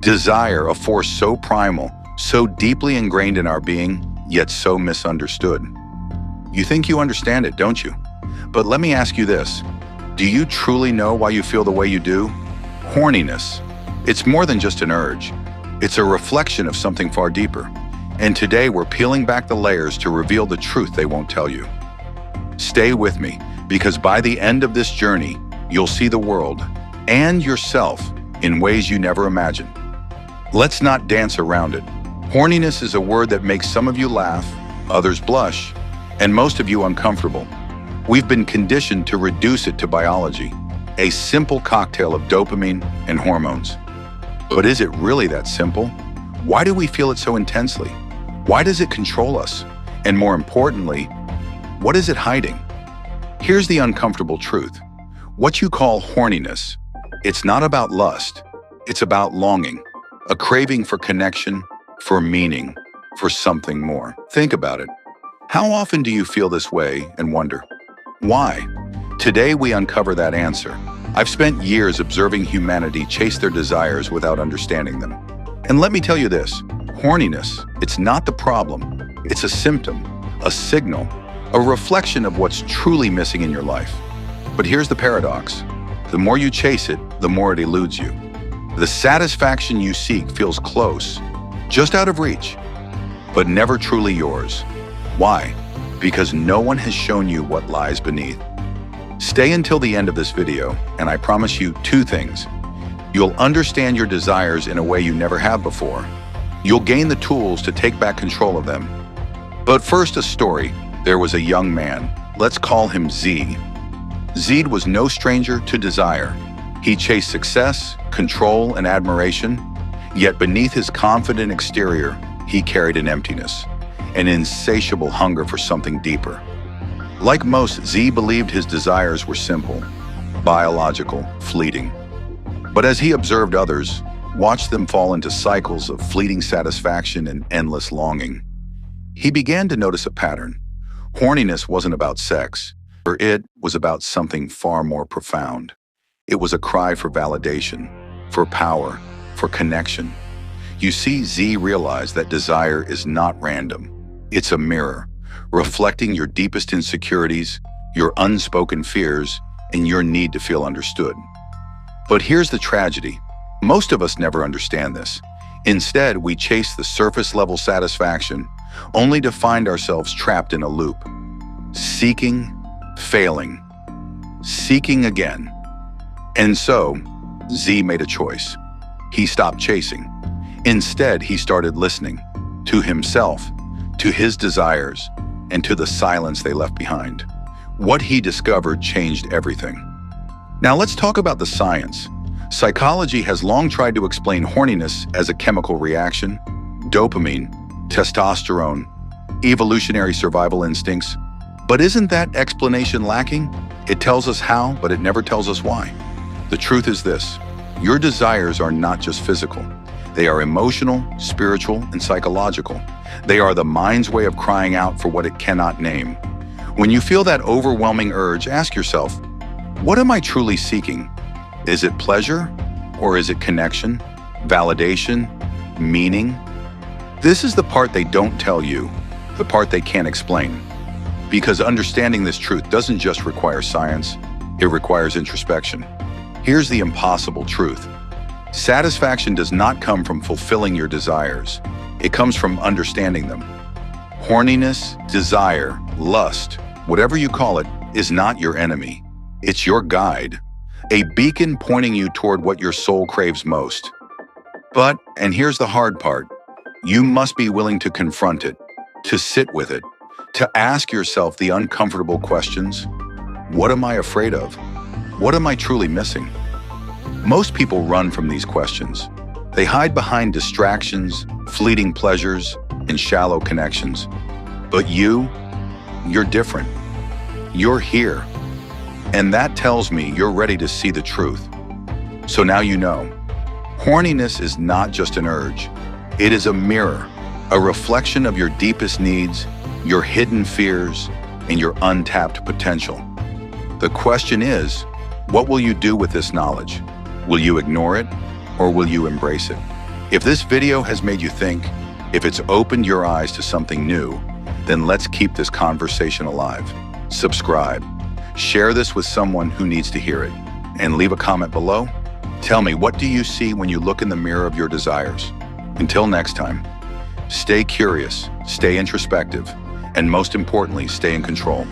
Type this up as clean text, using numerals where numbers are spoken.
Desire, a force so primal, so deeply ingrained in our being, yet so misunderstood. You think you understand it, don't you? But let me ask you this. Do you truly know why you feel the way you do? Horniness. It's more than just an urge. It's a reflection of something far deeper. And today we're peeling back the layers to reveal the truth they won't tell you. Stay with me, because by the end of this journey, you'll see the world and yourself in ways you never imagined. Let's not dance around it. Horniness is a word that makes some of you laugh, others blush, and most of you uncomfortable. We've been conditioned to reduce it to biology, a simple cocktail of dopamine and hormones. But is it really that simple? Why do we feel it so intensely? Why does it control us? And more importantly, what is it hiding? Here's the uncomfortable truth. What you call horniness, it's not about lust. It's about longing, a craving for connection, for meaning, for something more. Think about it. How often do you feel this way and wonder, why? Today we uncover that answer. I've spent years observing humanity chase their desires without understanding them. And let me tell you this, horniness, it's not the problem. It's a symptom, a signal, a reflection of what's truly missing in your life. But here's the paradox. The more you chase it, the more it eludes you. The satisfaction you seek feels close, just out of reach, but never truly yours. Why? Because no one has shown you what lies beneath. Stay until the end of this video, and I promise you two things. You'll understand your desires in a way you never have before. You'll gain the tools to take back control of them. But first, a story. There was a young man. Let's call him Z. Z was no stranger to desire. He chased success, control, and admiration. Yet beneath his confident exterior, he carried an emptiness, an insatiable hunger for something deeper. Like most, Z believed his desires were simple, biological, fleeting. But as he observed others, watched them fall into cycles of fleeting satisfaction and endless longing, he began to notice a pattern. Horniness wasn't about sex, for it was about something far more profound. It was a cry for validation, for power, for connection. You see, Z realized that desire is not random. It's a mirror, reflecting your deepest insecurities, your unspoken fears, and your need to feel understood. But here's the tragedy. Most of us never understand this. Instead, we chase the surface-level satisfaction, only to find ourselves trapped in a loop. Seeking, failing, seeking again. And so, Z made a choice. He stopped chasing. Instead, he started listening to himself, to his desires, and to the silence they left behind. What he discovered changed everything. Now let's talk about the science. Psychology has long tried to explain horniness as a chemical reaction, dopamine, testosterone, evolutionary survival instincts. But isn't that explanation lacking? It tells us how, but it never tells us why. The truth is this: your desires are not just physical. They are emotional, spiritual, and psychological. They are the mind's way of crying out for what it cannot name. When you feel that overwhelming urge, ask yourself, what am I truly seeking? Is it pleasure? Or is it connection, validation, meaning? This is the part they don't tell you, the part they can't explain. Because understanding this truth doesn't just require science, it requires introspection. Here's the impossible truth. Satisfaction does not come from fulfilling your desires. It comes from understanding them. Horniness, desire, lust, whatever you call it, is not your enemy. It's your guide, a beacon pointing you toward what your soul craves most. But, and here's the hard part, you must be willing to confront it, to sit with it, to ask yourself the uncomfortable questions. What am I afraid of? What am I truly missing? Most people run from these questions. They hide behind distractions, fleeting pleasures, and shallow connections. But you're different. You're here. And that tells me you're ready to see the truth. So now you know. Horniness is not just an urge. It is a mirror, a reflection of your deepest needs, your hidden fears, and your untapped potential. The question is, what will you do with this knowledge? Will you ignore it, or will you embrace it? If this video has made you think, if it's opened your eyes to something new, then let's keep this conversation alive. Subscribe, share this with someone who needs to hear it, and leave a comment below. Tell me, what do you see when you look in the mirror of your desires? Until next time, stay curious, stay introspective, and most importantly, stay in control.